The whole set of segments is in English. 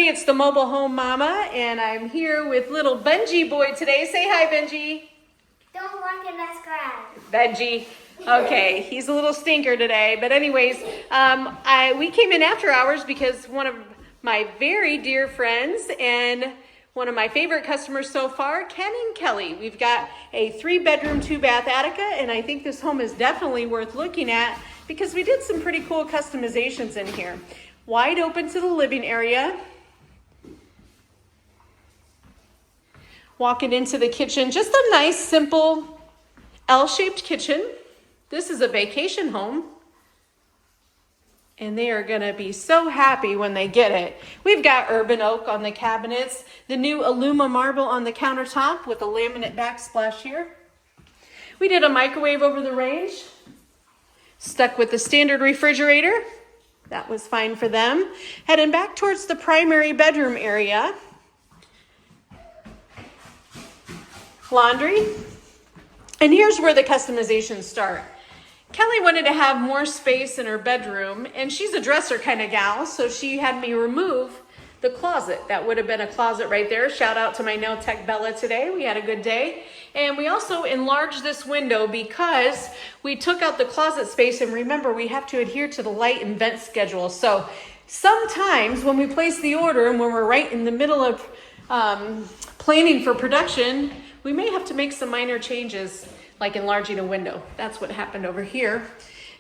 everybody, it's the Mobile Home Mama, and I'm here with little Benji boy today. Say hi, Benji. Don't walk in that scratch. Benji. Okay, he's a little stinker today. But anyways, we came in after hours because one of my very dear friends and one of my favorite customers so far, Ken and Kelly. We've got a 3-bedroom, 2-bath Attica, and I think this home is definitely worth looking at because we did some pretty cool customizations in here. Wide open to the living area. Walking into the kitchen, just a nice, simple L-shaped kitchen. This is a vacation home, and they are gonna be so happy when they get it. We've got urban oak on the cabinets, the new Aluma Marble on the countertop with a laminate backsplash here. We did a microwave over the range, stuck with the standard refrigerator. That was fine for them. Heading back towards the primary bedroom area. Laundry. And here's where the customizations start. Kelly wanted to have more space in her bedroom, and she's a dresser kind of gal, so she had me remove the closet. That would have been a closet right there. Shout out to my nail tech Bella today. We had a good day. And we also enlarged this window because we took out the closet space, and remember, we have to adhere to the light and vent schedule. So sometimes when we place the order and when we're right in the middle of planning for production, we may have to make some minor changes like enlarging a window. That's what happened over here.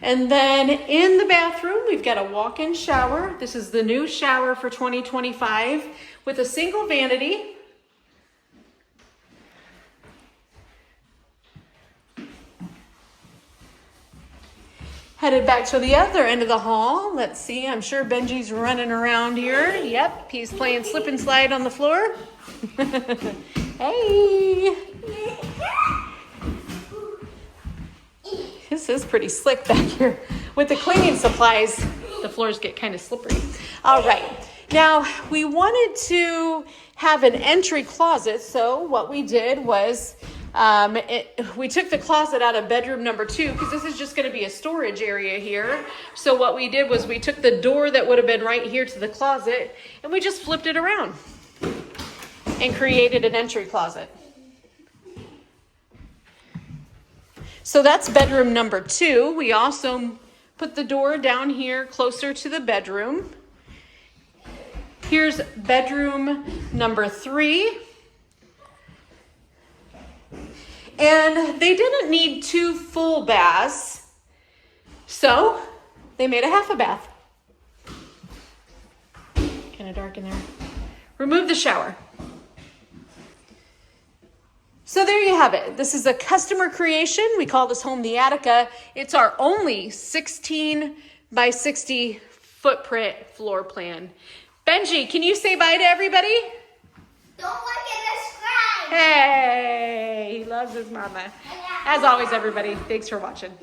And then in the bathroom, we've got a walk-in shower. This is the new shower for 2025 with a single vanity. Headed back to the other end of the hall. Let's see, I'm sure Benji's running around here. Yep, he's playing slip and slide on the floor. Hey. This is pretty slick back here. With the cleaning supplies, the floors get kind of slippery. All right, now we wanted to have an entry closet, so what we did was we took the closet out of bedroom number 2 because this is just going to be a storage area here. So what we did was we took the door that would have been right here to the closet and we just flipped it around and created an entry closet. So that's bedroom number 2. We also put the door down here closer to the bedroom. Here's bedroom number 3. And they didn't need 2 full baths, so they made a half a bath. Kind of dark in there. Remove the shower. So there you have it. This is a customer creation. We call this home the Attica. It's our only 16 by 60 footprint floor plan. Benji, can you say bye to everybody? Don't look in the scratch. Hey, he loves his mama. As always, everybody, thanks for watching.